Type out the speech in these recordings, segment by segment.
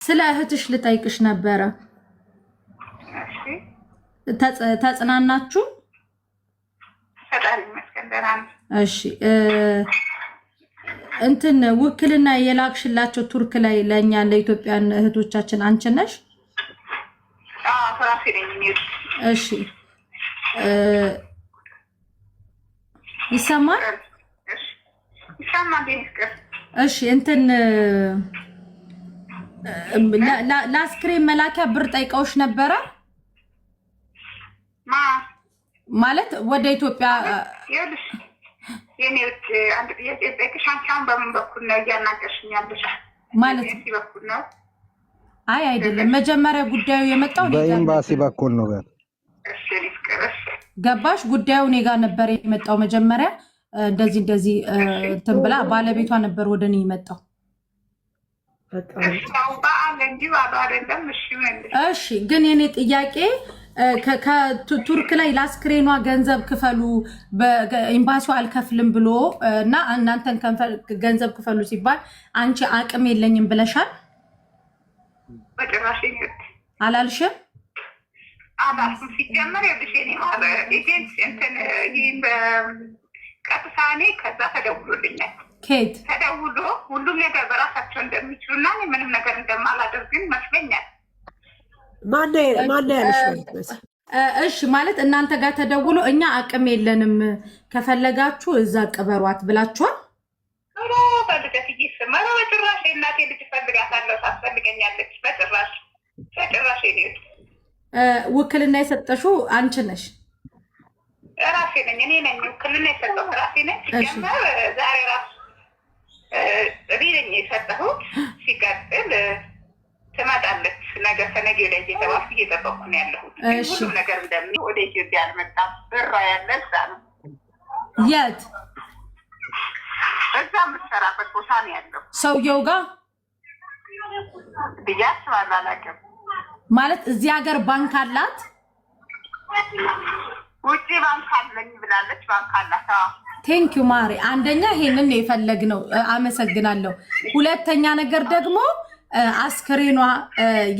ስለ እህትሽ ልጠይቅሽ ነበረ። እሺ ተጽናናችሁ? ፈጣሪ ይመስገን ደህና ነኝ። እሺ እንትን ውክልና የላክሽላቸው ቱርክ ላይ ለኛ ለኢትዮጵያን እህቶቻችን አንቺ ነሽ? ፍራፊ ነኝ። እሺ ይሰማል? ይሰማል። እሺ እንትን ለአስክሬን መላኪያ ብር ጠይቀውሽ ነበረ? ማለት ወደ ኢትዮጵያ ይኸውልሽ የኔዎች አንድ ጥያቄ ጠይቅሽ። አንቺ አሁን በምን በኩል ነው እያናገርሽኝ ያለሽ? ማለት በኩል ነው? አይ አይደለም፣ መጀመሪያ ጉዳዩ የመጣው በኤምባሲ በኩል ነው። እሺ ሊስከረሽ ገባሽ? ጉዳዩ እኔ ጋር ነበር የመጣው መጀመሪያ። እንደዚህ እንትን ብላ ባለቤቷ ነበር ወደ እኔ የመጣው። እሺ ግን የኔ ጥያቄ ከቱርክ ላይ ለአስክሬኗ ገንዘብ ክፈሉ በኤምባሲው አልከፍልም ብሎ እና እናንተን ገንዘብ ክፈሉ ሲባል አንቺ አቅም የለኝም ብለሻል? አላልሽም? አባልኩም ሲጀመር የብሼኔ ማለት ኤጀንሲ እንትን ቀጥታ እኔ ከዛ ተደውሎልኛል። ኬት ተደውሎ ሁሉም ነገር በራሳቸው እንደሚችሉና ምንም ነገር እንደማላደርግን መስለኛል። ማን ያለሽ? እሺ ማለት እናንተ ጋር ተደውሎ እኛ አቅም የለንም ከፈለጋችሁ እዛ ቅበሯት ብላችኋል? ሮ ፈልገት ይስመራ በጭራሽ እናቴ ልጅ ፈልጋታለሁ ታስፈልገኛለች። በጭራሽ ነው። ውክልና የሰጠሽው አንቺ ነሽ? ራሴ ነኝ። እኔ ነኝ ውክልና የሰጠሁት ራሴ ነኝ። ሲጀመር ዛሬ ራሱ እኔ የሰጠሁት ሲቀጥል ትመጣለች ነገ ከነገ ወዲያ እየተባልኩ እየጠበቅኩ ነው ያለሁት። ሁሉም ነገር እንደምን ወደ ኢትዮጵያ አልመጣም። ብራ ያለ እዛ ነው። የት? እዛ የምትሰራበት ቦታ ነው ያለው ሰውየው ጋር ብዬ አስባለሁ። አላውቅም ማለት እዚህ ሀገር ባንክ አላት? ውጭ ባንክ አለኝ ብላለች። ባንክ አላት። ቴንኪዩ ማሪ። አንደኛ ይሄንን የፈለግነው አመሰግናለሁ። ሁለተኛ ነገር ደግሞ አስክሬኗ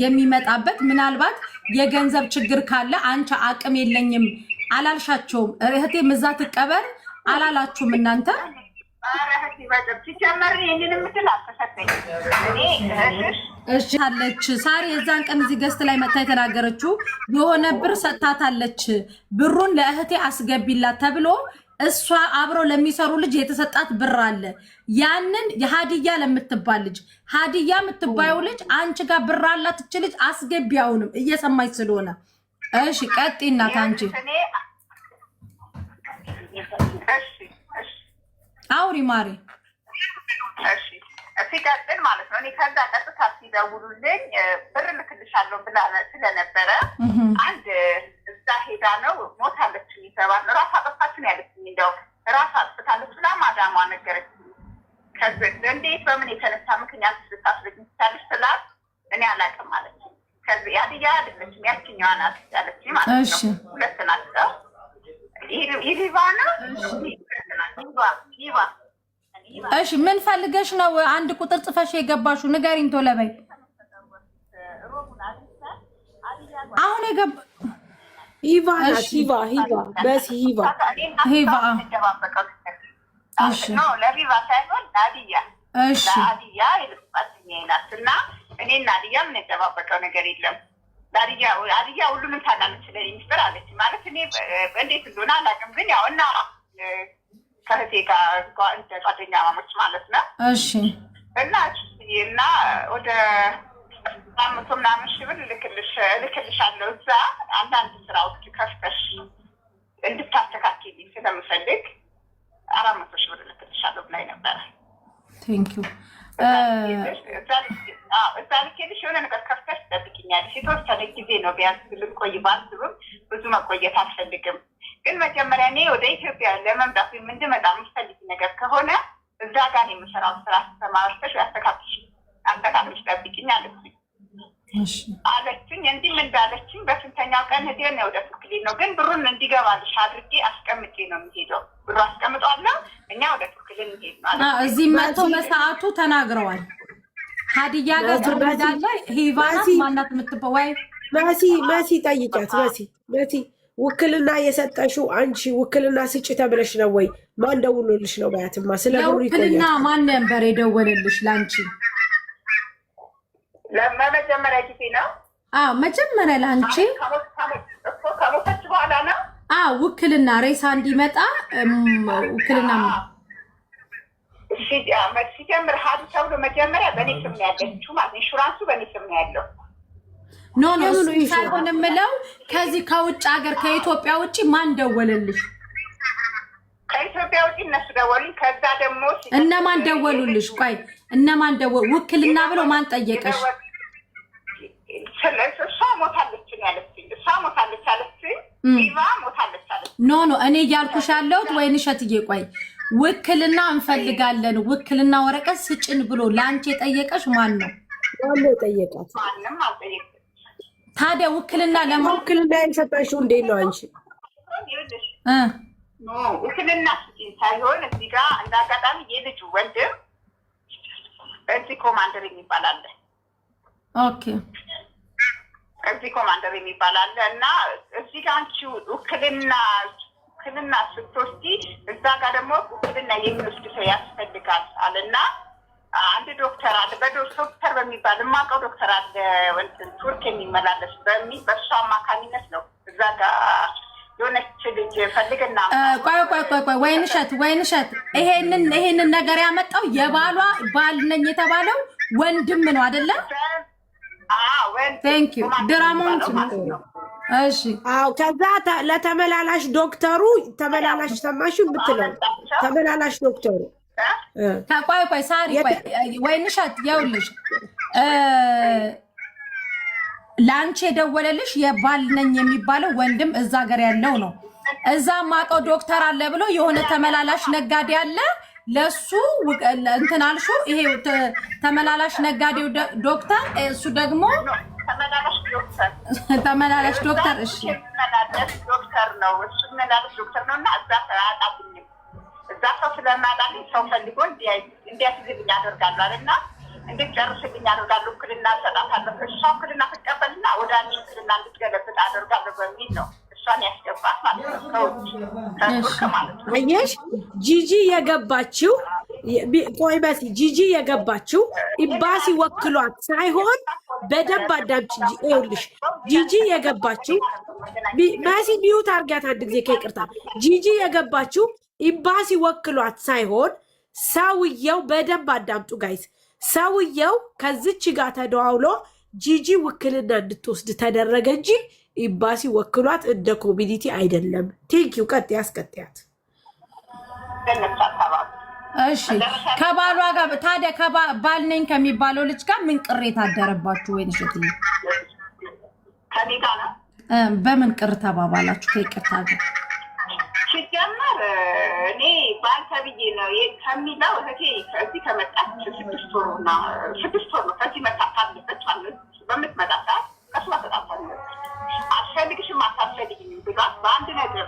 የሚመጣበት ምናልባት የገንዘብ ችግር ካለ አንቺ አቅም የለኝም አላልሻቸውም? እህቴም እዛ ትቀበር አላላችሁም እናንተ? እሺ አለች ሳሪ የዛን ቀን እዚህ ገስት ላይ መታ የተናገረችው የሆነ ብር ሰጥታታለች። ብሩን ለእህቴ አስገቢላት ተብሎ እሷ አብረው ለሚሰሩ ልጅ የተሰጣት ብር አለ። ያንን የሀዲያ ለምትባል ልጅ ሀዲያ የምትባየው ልጅ አንቺ ጋር ብር አላት እች ልጅ አስገቢያውንም እየሰማች ስለሆነ እሺ ቀጥ እናት አንቺ አውሪ ማሪ። እሺ ሲቀጥል ማለት ነው እኔ ከዛ ቀጥታ ሲደውሉልኝ ብር ልክልሻለሁ ብላ ስለነበረ አንድ እዛ ሄዳ ነው ሞታለች ይተባል ራስ አጥፋችን ያለችኝ እንደው ራስ አጥፍታለች ብላ ማዳሟ ነገረችኝ። ከዚህ እንዴት በምን የተነሳ ምክንያት ልታስረጅ ትችላለች ስላት እኔ አላውቅም ማለት ነው። ከዚህ ያድያ አይደለችም ያችኛዋ ናት ያለችኝ ማለት ነው። ሁለት ናቸው ይሊባና ይባ እሺ ምን ፈልገሽ ነው? አንድ ቁጥር ጽፈሽ የገባሽው ንገሪኝ ቶሎ በይ። አሁን የገባ ሂቫ በስ ሂቫ እሺ ነው ለሂቫ ሳይሆን ናዲያ። እሺ ናዲያ የልባትኛ ናት እና እኔ ናዲያ ምን የተባበቀው ነገር የለም። ናዲያ ሁሉንም ታናለች ለሚስጥር አለች ማለት እኔ እንዴት እንደሆነ አላውቅም፣ ግን ያው እና ከህቴ ጋር ጓደኛ ማሞች ማለት ነው። እሺ እና ወደ 500 ምናምን ሺህ ብር ልክልሻለሁ እዛ አንዳንድ ስራዎች ከፍተሽ እንድታስተካክልኝ ስለምፈልግ 400 ሺህ ብር ልክልሻለሁ ብላኝ ነበረ። ቴንኪው እዛ ልኬልሽ የሆነ ነገር ከፍተሽ ትጠብቂኛለሽ። የተወሰነ ጊዜ ነው ቢያንስ ልቆይ ባስብም ብዙ መቆየት አልፈልግም። ግን መጀመሪያ እኔ ወደ ኢትዮጵያ ለመምጣት ወይም እንድመጣ የምትፈልጊ ነገር ከሆነ እዛ ጋር የምሰራው ስራ ተማርተሽ አስተካክለሽ ጠብቂኝ አለችኝ። አለችኝ እንዲህም እንዳለችኝ በስንተኛው ቀን ሄደን ወደ ቱርክ ልሄድ ነው፣ ግን ብሩን እንዲገባልሽ አድርጌ አስቀምጬ ነው የሚሄደው። ብሩ አስቀምጧለሁ እኛ ወደ ቱርክ ልንሄድ ነው። እዚህ መቶ በሰዓቱ ተናግረዋል። ሀዲያ ጋር እንዳለ ሂቫናት ማናት የምትባው ወይ መሲ ጠይቂያት። መሲ ውክልና የሰጠሽው አንቺ ውክልና ስጭ ተብለሽ ነው ወይ? ማን ደውሎልሽ ነው? ባያትማ ስለ ብሩ ይቆያል። ውክልና ማን ነበር የደወለልሽ ላንቺ? ለመጀመሪያ ጊዜ ነው። መጀመሪያ ላንቺ ከሞተች በኋላ ነው። ውክልና ሬሳ እንዲመጣ ውክልና ሲጀምር ሀዱ ተብሎ መጀመሪያ በእኔ ስም ነው ያለችው ማለት ኢንሹራንሱ በእኔ ስም ነው ያለው። ኖ ሳይሆን የምለው ከዚህ ከውጭ ሀገር ከኢትዮጵያ ውጭ ማን ደወለልሽ? ከኢትዮጵያ ውጭ እነሱ ደወሉኝ። ከዛ ደግሞ እነማን ደወሉልሽ? ቆይ እነማን ደወሉ? ውክልና ብሎ ማን ጠየቀሽ? እሷ ሞታለች ያለችኝ። እሷ ሞታለች አለችኝ። ዲቫ ሞታለች አለችኝ። ኖ እኔ እያልኩሽ ያለሁት ወይን እሸትዬ፣ ቆይ ውክልና እንፈልጋለን ውክልና ወረቀት ስጭን ብሎ ለአንቺ የጠየቀሽ ማን ነው? ማን የጠየቃት? ማንም አልጠየቀም። ታዲያ ውክልና ውክልና ያልሰጠሽው እንዴት ነው አንቺ? ውክልና ስጭኝ ሳይሆን እዚህ ጋር እንደ አጋጣሚ የልጁ ወንድም እዚህ ኮማንደር የሚባል አለ። ኦኬ እዚህ ኮማንደር የሚባል አለ እና እዚህ ጋር አንቺ ውክልና ስትወስጂ እዛ ጋር ደግሞ ውክልና የሚወስድ ሰው ያስፈልጋል አለና አንድ ዶክተር አለ ዶክተር በሚባል የማውቀው ዶክተር አለ ወንድም ቱርክ የሚመላለስ በእሱ አማካኝነት ነው እዛ ጋር የሆነች ልጅ ፈልግና ቆይ ወይንሸት ይሄንን ነገር ያመጣው የባሏ ባል ነኝ የተባለው ወንድም ነው አይደለ? ቴንክ ዩ ድራማውን እሺ። ከዛ ለተመላላሽ ዶክተሩ ተመላላሽ ሰማሽው ብትለው ተመላላሽ ዶክተሩ ቆይ ሳሪ ወይንሸት ይኸውልሽ ለአንቺ የደወለልሽ የባል ነኝ የሚባለው ወንድም እዛ ሀገር ያለው ነው። እዛ ማቀው ዶክተር አለ ብሎ የሆነ ተመላላሽ ነጋዴ አለ ለሱ እንትን አልሹ። ይሄ ተመላላሽ ነጋዴው ዶክተር እሱ ደግሞ ተመላላሽ ዶክተር እሺ ዶክተር ነው እሱ ተመላላሽ ዶክተር ነውና እዛ ሰው ስለማጣልኝ ሰው ፈልጎ እንዲያስይዝልኝ አደርጋለሁ አለና እንድትጨርስልኝ አደርጋለሁ። ውክልና እሰጣታለሁ። እሷ ውክልና ትቀበልና ወደ አንቺ ውክልና እንድትገለብጥ አደርጋለሁ በሚል ነው እሷን ያስገባት ማለት ነው። ከቱርክ ማለት ነው። አየሽ ጂጂ የገባችው ቆይ መሲ ጂጂ የገባችው ኢምባሲ ወክሏት ሳይሆን በደንብ አዳምጪ። ይኸውልሽ ጂጂ የገባችው መሲ ሚዩት አድርጊያት አንድ ጊዜ ከይቅርታ። ጂጂ የገባችው ኢምባሲ ወክሏት ሳይሆን ሰውየው በደንብ አዳምጡ ጋይስ። ሰውየው ከዚች ጋር ተደዋውሎ ጂጂ ውክልና እንድትወስድ ተደረገ እንጂ ኢምባሲ ወክሏት እንደ ኮሚኒቲ አይደለም። ቴንኪው ቀጥ ያስቀጥያት። እሺ ከባሏ ጋር ታዲያ ባል ነኝ ከሚባለው ልጅ ጋር ምን ቅሬታ አደረባችሁ? ወይ ንሽት በምን ቅር ተባባላችሁ? ከይቅርታ ጋር ሲጀመር እኔ ባል ተብዬ ነው ከሚለው እህቴ ከዚህ ከመጣች 6 ወር ነው። ከዚህ መጣት አለበት ማለት በምትመጣ ሰዓት ከሱ ተጣጣለች። አትፈልግሽም አታስፈልጊም ብሏት በአንድ ነገር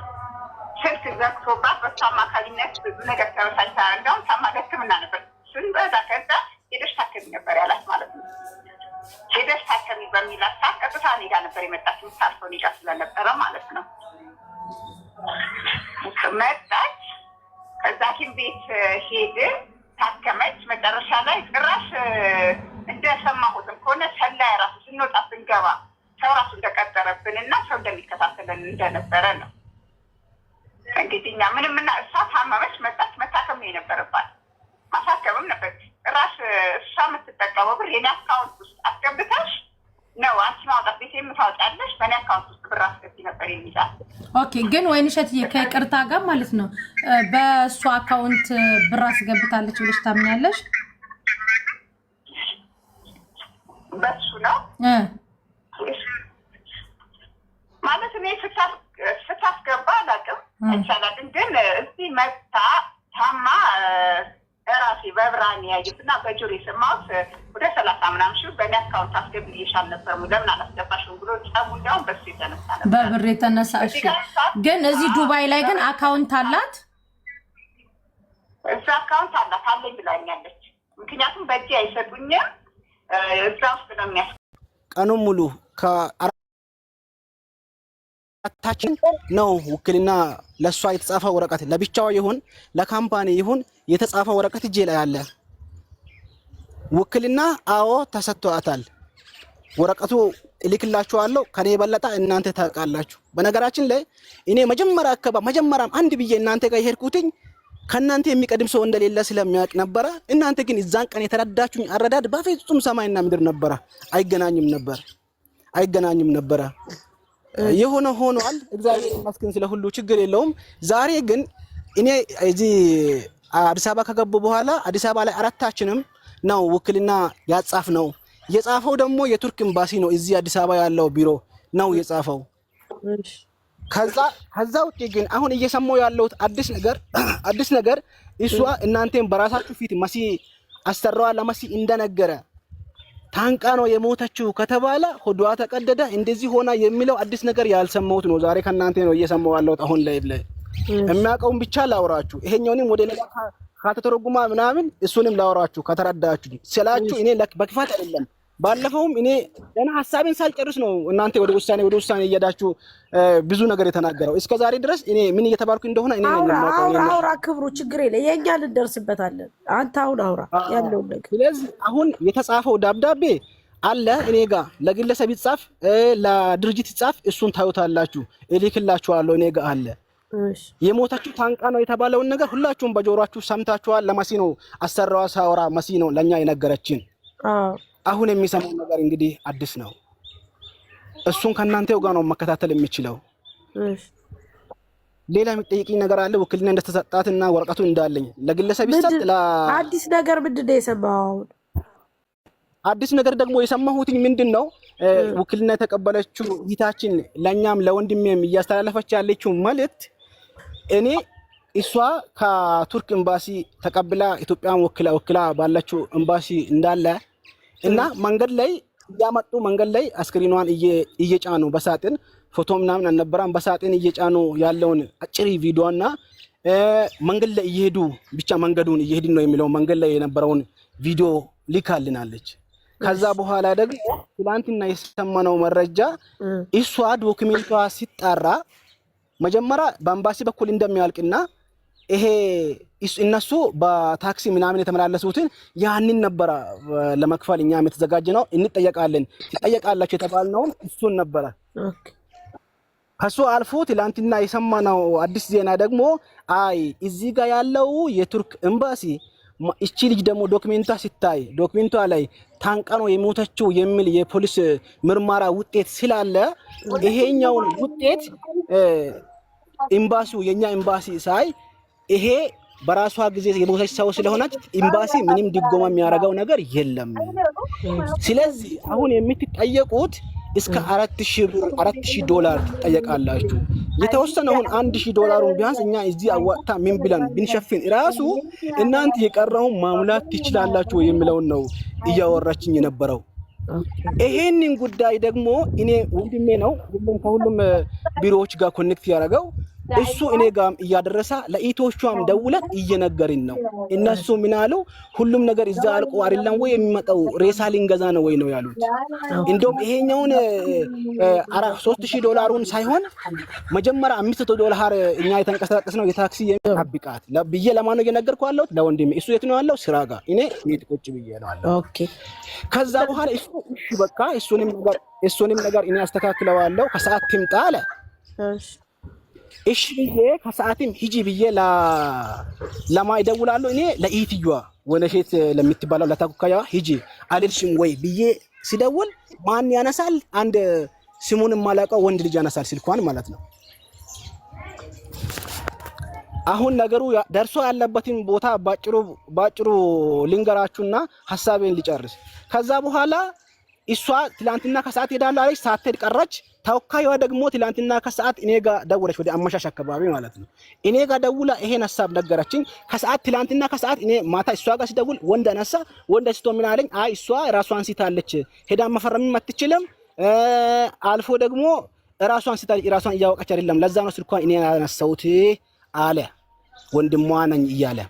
ስልክ ዘግቶባት በሷ አማካኝነት ብዙ ነገር ተበሳጭታ እንደውም ሰማት። ሕክምና ነበር እሱን በዛ ከዛ ሄደሽ ታከሚ ነበር ያላት ማለት ነው። ሄደሽ ታከሚ በሚላት ሰዓት ቀጥታ እኔ ጋር ነበር የመጣችው። የምታርፈው እኔ ጋር ስለነበረ ማለት ነው። መጣች። ከዛ ሐኪም ቤት ሄድን፣ ታከመች። መጨረሻ ላይ ጭራሽ እንደሰማሁትም ከሆነ ሰላይ ራሱ ስንወጣ ስንገባ ሰው ራሱ እንደቀጠረብን እና ሰው እንደሚከታተለን እንደነበረ ነው። እንግዲህ እኛ ምንም እና እሷ ታመመች፣ መጣች። መታከም ነው የነበረባት፣ ማሳከምም ነበር። ጭራሽ እሷ የምትጠቀመው ብር የኔ አካውንት ውስጥ አስገብተሽ ነው አንቺ ማውጣት ቤት የምታወጫለሽ፣ በእኔ አካውንት ውስጥ ብር አስገቢ ነበር የሚላል። ኦኬ ግን ወይንሸትዬ ከይቅርታ ጋር ማለት ነው በእሱ አካውንት ብር አስገብታለች ብለሽ ታምኛለሽ? በሱ ነው ማለት እኔ ስታስገባ አላውቅም አይቻላልም። ግን እዚህ መታ ታማ እራሴ በብርሃን ያየሁት እና በጆሮ የሰማሁት ወደ 30 ምናምን ሺህ በእኔ አካውንት አስገብልሻል ነበር ለምን አላስገባሽም ብሎ ጸቡ እንዲያውም በሱ የተነሳ ነበር፣ በብር የተነሳ። እሺ ግን እዚህ ዱባይ ላይ ግን አካውንት አላት? እዛ አካውንት አላት አለኝ ብላኛለች። ምክንያቱም በእጄ አይሰጡኝም እዛ ውስጥ ነው የሚያስ ቀኑን ሙሉ ከአራታችን ነው ውክልና ለሷ የተጻፈ ወረቀት ለብቻው ይሁን ለካምፓኒ ይሁን የተጻፈ ወረቀት እጄ ላይ አለ። ውክልና አዎ ተሰጥቷታል። ወረቀቱ እልክላችኋለሁ። ከኔ በለጠ እናንተ ታውቃላችሁ። በነገራችን ላይ እኔ መጀመሪያም አንድ ብዬ እናንተ ጋር የሄድኩትኝ ከናንተ የሚቀድም ሰው እንደሌለ ስለሚያውቅ ነበረ። እናንተ ግን እዛን ቀን የተረዳችሁኝ አረዳድ በፍጹም ሰማይና ምድር ነበረ። አይገናኝም ነበረ። የሆነ ሆኗል። እግዚአብሔር ይመስገን ስለ ሁሉ ችግር የለውም። ዛሬ ግን እኔ እዚህ አዲስ አበባ ከገቡ በኋላ አዲስ አበባ ላይ አራታችንም ነው ውክልና ያጻፍ ነው። የጻፈው ደግሞ የቱርክ ኤምባሲ ነው። እዚህ አዲስ አበባ ያለው ቢሮ ነው የጻፈው። ከዛ ውጪ ግን አሁን እየሰማው ያለው አዲስ ነገር እሷ እናንተም በራሳችሁ ፊት መሲ አሰራዋ ለመሲ እንደነገረ ታንቃ ነው የሞተችው ከተባለ ሆዷ ተቀደደ እንደዚህ ሆና የሚለው አዲስ ነገር ያልሰማሁት ነው። ዛሬ ከናንተ ነው እየሰማው ያለው። አሁን ላይ የሚያውቀውን ብቻ ላውራችሁ። ይሄኛውንም ወደ ሌላ ከተተረጉማ ምናምን እሱንም ላውራችሁ ከተረዳችሁ ስላችሁ እኔ በክፋት አይደለም። ባለፈውም እኔ ገና ሐሳቤን ሳልጨርስ ነው እናንተ ወደ ውሳኔ እየሄዳችሁ ብዙ ነገር የተናገረው። እስከ ዛሬ ድረስ እኔ ምን እየተባልኩ እንደሆነ እኔ ነኝ የማውቀው። አውራ ክብሩ ችግር የለ የኛ ልደርስበታለን። አንተ አውራ ያለው ነገር። ስለዚህ አሁን የተጻፈው ደብዳቤ አለ እኔ ጋር ለግለሰብ ይጻፍ ለድርጅት ይጻፍ እሱን ታዩታላችሁ። እልክላችኋለሁ እኔ ጋር አለ። የሞታችሁ ታንቃ ነው የተባለውን ነገር ሁላችሁም በጆሮአችሁ ሰምታችኋል። ለመሲ ነው አሰራዋ ሳወራ መሲ ነው ለኛ የነገረችን። አሁን የሚሰማው ነገር እንግዲህ አዲስ ነው። እሱን ከናንተው ጋር ነው መከታተል የሚችለው። ሌላ የሚጠይቅኝ ነገር አለ። ውክልና እንደተሰጣትና ወረቀቱ እንዳለኝ ለግለሰብ ይሰጥ አዲስ ነገር ምንድነው የሰማው? አዲስ ነገር ደግሞ የሰማሁት ምንድነው ውክልና የተቀበለችው ይታችን ለኛም ለወንድሜም እያስተላለፈች ያለችው መልእክት እኔ እሷ ከቱርክ ኤምባሲ ተቀብላ ኢትዮጵያን ወክላ ባለችው ኤምባሲ እንዳለ እና መንገድ ላይ ያመጡ መንገድ ላይ አስክሪኗን እየጫኑ በሳጥን ፎቶ ምናምን አልነበረም በሳጥን እየጫኑ ያለውን አጭር ቪዲዮና መንገድ ላይ እየሄዱ ብቻ መንገዱን እየሄድን ነው የሚለው መንገድ ላይ የነበረውን ቪዲዮ ልካልናለች። ከዛ በኋላ ደግሞ ትላንትና የሰማነው መረጃ እሷ ዶክመንቷ ሲጣራ መጀመሪያ በኤምባሲ በኩል እንደሚያልቅና ይሄ እነሱ በታክሲ ምናምን የተመላለሱትን ያንን ነበር ለመክፈል እኛም የተዘጋጀነው እንጠየቃለን ትጠየቃላችሁ የተባልነው እሱን ነበር። ከሱ አልፎ ትላንትና የሰማነው አዲስ ዜና ደግሞ አይ እዚህ ጋር ያለው የቱርክ ኤምባሲ እቺ ልጅ ደግሞ ዶክመንቷ ሲታይ ዶክመንቷ ላይ ታንቃ ነው የሞተችው የሚል የፖሊስ ምርመራ ውጤት ስላለ ይሄኛውን ውጤት ኤምባሲው የኛ ኤምባሲ ሳይ ይሄ በራሷ ጊዜ የሞተች ሰው ስለሆነች ኤምባሲ ምንም ድጎማ የሚያረጋው ነገር የለም። ስለዚህ አሁን የምትጠየቁት እስከ 4000 ዶላር ትጠየቃላችሁ። የተወሰነውን 1000 ዶላሩን ቢያንስ እኛ እዚህ አዋጣ ምን ብለን ብንሸፍን ራሱ እናንተ የቀረውን ማሙላት ትችላላችሁ የሚለውን ነው እያወራችኝ የነበረው። ይሄንን ጉዳይ ደግሞ እኔ ወንድሜ ነው ከሁሉም ቢሮዎች ጋር ኮኔክት ያደረገው እሱ እኔ ጋርም እያደረሰ ለኢትዮቿም ደውለት እየነገርን ነው። እነሱ ምን አሉ? ሁሉም ነገር እዛ አልቆ አይደለም ወይ የሚመጣው ሬሳ ሊንገዛ ነው ወይ ነው ያሉት። እንደውም ይሄኛውን 3000 ዶላሩን ሳይሆን መጀመሪያ 500 ዶላር እኛ የተንቀሳቀስ ነው የታክሲ የሚያብቃት ለብዬ ለማን ነው እየነገርኩ ያለሁት? ለወንድሜ። እሱ የት ነው ያለው? ስራ ጋር። እኔ ቤት ቁጭ ብዬ ነው ያለው። ኦኬ። ከዛ በኋላ እሱ እሺ በቃ እሱንም ነገር እኔ አስተካክለዋለሁ ከሰዓት ትምጣ አለ። እሺ ብዬ ከሰዓትም ሂጂ ብዬ ለማይደውላለሁ እኔ ለኢትዮዋ ወነሸት ለምትባለው ለታኩካያ ሂጂ አልልሽም ወይ ብዬ ሲደውል ማን ያነሳል? አንድ ስሙን ማላቀው ወንድ ልጅ ያነሳል ስልኳን ማለት ነው። አሁን ነገሩ ደርሶ ያለበትን ቦታ ባጭሩ ልንገራችሁና ሐሳቤን ልጨርስ። ከዛ በኋላ እሷ ትላንትና ከሰዓት ሄዳለች አለች፣ ሳትሄድ ቀረች። ተወካይዋ ደግሞ ትላንትና ከሰዓት እኔ ጋር ደወለች፣ ወደ አመሻሽ አካባቢ ማለት ነው። እኔ ጋር ደውላ ይሄን ሐሳብ ነገረችኝ። ከሰዓት ትላንትና ከሰዓት እኔ ማታ እሷ ጋር ሲደውል ወንድ አነሳ። ወንድ ስቶ ምን አለኝ? አይ እሷ ራሷን ሲታለች ሄዳ መፈረም አትችልም። አልፎ ደግሞ ራሷን ሲታለች ራሷን እያወቀች አይደለም፣ ለዛ ነው ስልኳን እኔ ያነሳሁት አለ። ወንድሟ ነኝ እያለ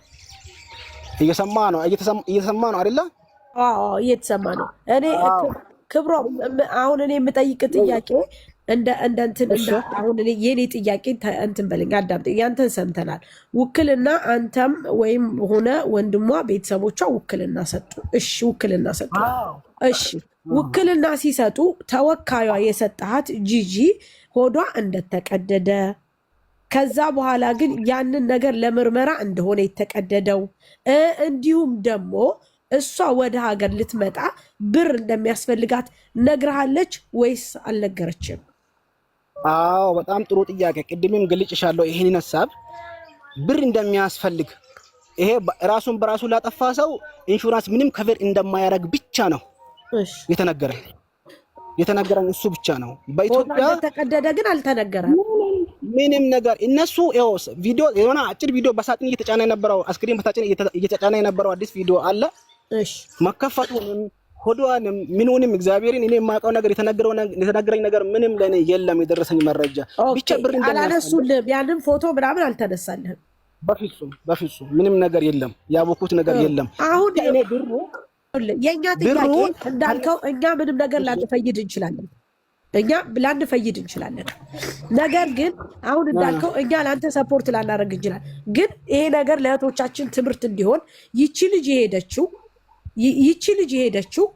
እየሰማ ነው አይደለ? እየተሰማ ነው። እኔ ክብሮ አሁን እኔ የምጠይቅ ጥያቄ አሁን የኔ ጥያቄ እንትን በለኝ፣ አዳምጠኝ። ያንተን ሰምተናል። ውክልና አንተም ወይም ሆነ ወንድሟ ቤተሰቦቿ ውክልና ሰጡ። እሺ ውክልና ሰጡ። እሺ ውክልና ሲሰጡ ተወካዩ የሰጣሃት ጂጂ ሆዷ እንደተቀደደ ከዛ በኋላ ግን ያንን ነገር ለምርመራ እንደሆነ የተቀደደው እንዲሁም ደግሞ እሷ ወደ ሀገር ልትመጣ ብር እንደሚያስፈልጋት ነግረሃለች ወይስ አልነገረችም? አዎ በጣም ጥሩ ጥያቄ። ቅድምም ገልጭሻለሁ ይሄንን ሐሳብ። ብር እንደሚያስፈልግ ይሄ ራሱን በራሱ ላጠፋ ሰው ኢንሹራንስ ምንም ከቨር እንደማያደርግ ብቻ ነው የተነገረን እሱ ብቻ ነው። በኢትዮጵያ ተቀደደ ግን አልተነገረም ምንም ነገር። እነሱ ቪዲዮ የሆነ አጭር ቪዲዮ በሳጥን እየተጫነ የነበረው አስክሪን በሳጥን እየተጫነ የነበረው አዲስ ቪዲዮ አለ። እሺ መከፈቱንም ሆዷንም ምንውንም እግዚአብሔርን እኔ የማውቀው ነገር የተነገረኝ ነገር ምንም ለኔ የለም። የደረሰኝ መረጃ ብቻ ብር አላነሱልህም? ያንን ፎቶ ምናምን አልተነሳልህም? በፍጹም ምንም ነገር የለም። ያወኩት ነገር የለም። አሁን እኔ ብሩ የኛ ጥያቄ እንዳልከው እኛ ምንም ነገር ላንፈይድ እንችላለን። ነገር ግን አሁን እንዳልከው እኛ ለአንተ ሰፖርት ላናደርግ እንችላለን። ግን ይሄ ነገር ለእህቶቻችን ትምህርት እንዲሆን ይቺ ልጅ የሄደችው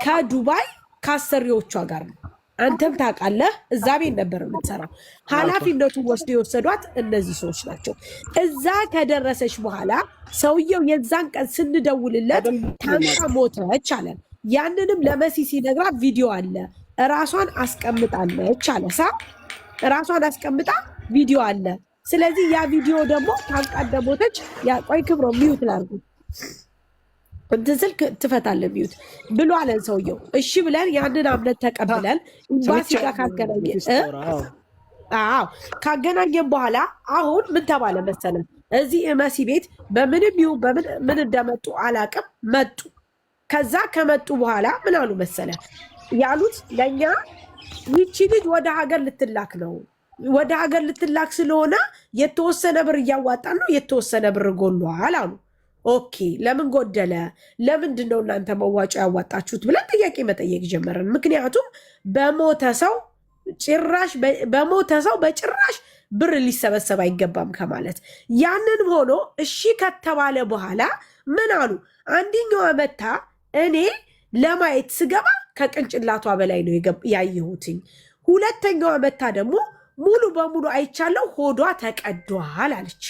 ከዱባይ ከአሰሪዎቿ ጋር ነው። አንተም ታውቃለህ፣ እዛ ቤት ነበር የምትሰራው። ኃላፊነቱን ወስዶ የወሰዷት እነዚህ ሰዎች ናቸው። እዛ ከደረሰች በኋላ ሰውየው የዛን ቀን ስንደውልለት ታንቃ ሞተች አለን። ያንንም ለመሲ ሲነግራት ቪዲዮ አለ፣ ራሷን አስቀምጣለች አለ። ራሷን አስቀምጣ ቪዲዮ አለ። ስለዚህ ያ ቪዲዮ ደግሞ ታንቃ እንደሞተች ቆይ ክብሮ ሚዩት ላድርጉ እንትን ስልክ ትፈታለህ ሚዩት ብሎ አለን ሰውየው። እሺ ብለን ያንን አምነት ተቀብለን ኤምባሲ ጋር ካገናኘን በኋላ አሁን ምን ተባለ መሰለን? እዚህ መሲ ቤት በምንም ይሁን ምን እንደመጡ አላቅም መጡ። ከዛ ከመጡ በኋላ ምን አሉ መሰለ ያሉት ለእኛ ይቺ ልጅ ወደ ሀገር ልትላክ ነው። ወደ ሀገር ልትላክ ስለሆነ የተወሰነ ብር እያዋጣን ነው፣ የተወሰነ ብር ጎሏል አሉ። ኦኬ ለምን ጎደለ? ለምንድን ነው እናንተ መዋጮ ያዋጣችሁት ብለን ጥያቄ መጠየቅ ጀመረን። ምክንያቱም በሞተ ሰው በጭራሽ ብር ሊሰበሰብ አይገባም ከማለት ያንንም ሆኖ እሺ ከተባለ በኋላ ምን አሉ? አንደኛዋ መታ እኔ ለማየት ስገባ ከቅንጭላቷ በላይ ነው ያየሁትኝ። ሁለተኛዋ መታ ደግሞ ሙሉ በሙሉ አይቻለው ሆዷ ተቀዷል አለች።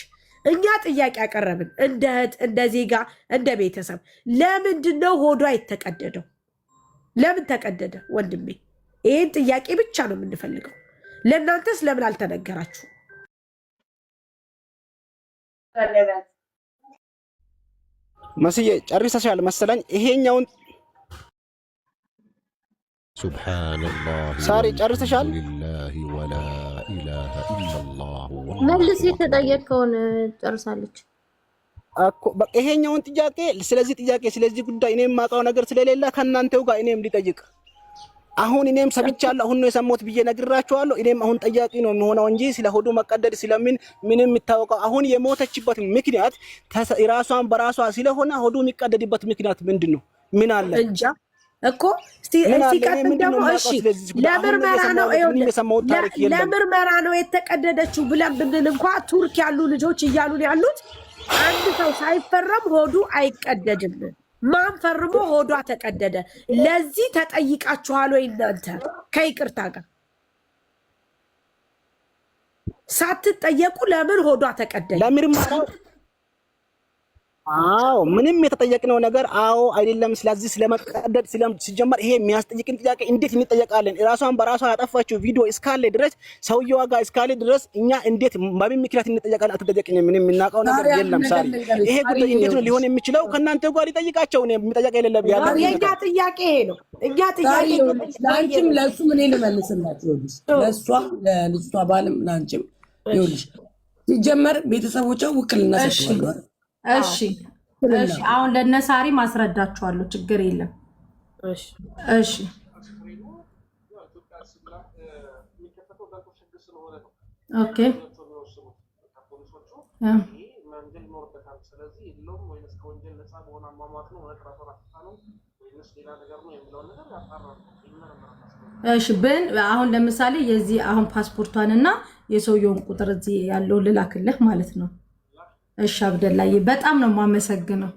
እኛ ጥያቄ ያቀረብን እንደ እህት፣ እንደ ዜጋ፣ እንደ ቤተሰብ ለምንድን ነው ሆዷ የተቀደደው? ለምን ተቀደደ ወንድሜ? ይህን ጥያቄ ብቻ ነው የምንፈልገው። ለእናንተስ ለምን አልተነገራችሁ? መስዬ ጨርሰሻል መሰለኝ። ይሄኛውን ሱብሃንአላህ ሳሪ ጨርሰሻል? መልስ የተጠየቀውን ጨርሳለች እኮ በቃ ይሄኛውን ጥያቄ ስለዚህ ጉዳይ እኔም የማውቀው ነገር ስለሌለ ከእናንተው ጋር እኔም ሊጠይቅ አሁን እኔም ሰምቻለሁ። አሁን ነው የሰማሁት ብዬ ነግራችኋለሁ። እኔም አሁን ጠያቂ ነው የሚሆነው እንጂ ስለ ሆዱ መቀደድ ስለምን ምንም የሚታወቀው አሁን የሞተችበት ምክንያት ራሷን በራሷ ስለሆነ ሆዱ የሚቀደድበት ምክንያት ምንድን ነው? ምን አለ እንጃ እኮ ሲቀጥል ደግሞ እሺ ለምርመራ ነው የተቀደደችው ብለን ብንል እንኳ ቱርክ ያሉ ልጆች እያሉን ያሉት አንድ ሰው ሳይፈረም ሆዱ አይቀደድም። ማን ፈርሞ ሆዷ ተቀደደ? ለዚህ ተጠይቃችኋል ወይ እናንተ? ከይቅርታ ጋር ሳትጠየቁ ለምን ሆዷ ተቀደደ? ለምርመራው ምንም የተጠየቅነው ነገር አይደለም። ስለዚህ ስለመቀደድ ሲጀመር ይሄ የሚያስጠይቅን ጥያቄ እንዴት እንጠየቃለን? ራሷን በራሷ ያጠፋችው ቪዲዮ እስካለ ድረስ ሰውየዋ ጋር እስካለ ድረስ እኛ እንዴት በምን ምክንያት እንጠየቃለን? አትጠየቅንም። ምንም የምናውቀው ነገር የለም። ሳሪ ይሄ ጉዳይ እንዴት ነው ሊሆን የሚችለው? ከእናንተ ጋር ሊጠይቃቸው ነው የሚጠየቅ የሌለብኝ ያለው የኛ ጥያቄ ይሄ ነው። እኛ ጥያቄ ላንቺም ለእሱም እኔ ልመልስላችሁ። ለእሷ ለልጅቷ ባልም ላንቺም ይኸውልሽ ሲጀመር ቤተሰቦቿ ውክልና ሰጥተዋል። እሺ አሁን ለነሳሪ ማስረዳችኋለሁ። ችግር የለም። እሺ ኦኬ ወንጀል ይኖርበታል። ስለዚህ የለውም ወይስ ከወንጀል ነፃ በሆነ አሟሟት ነው ወይስ ራሱን አጥፍታ ነው ወይስ ሌላ ነገር ነው የሚለውን ነገር ያጣራሉ። እሺ ብን አሁን ለምሳሌ የዚህ አሁን ፓስፖርቷንና የሰውየውን ቁጥር እዚህ ያለው ልላክልህ ማለት ነው። እሺ አብደላዬ በጣም ነው የማመሰግነው።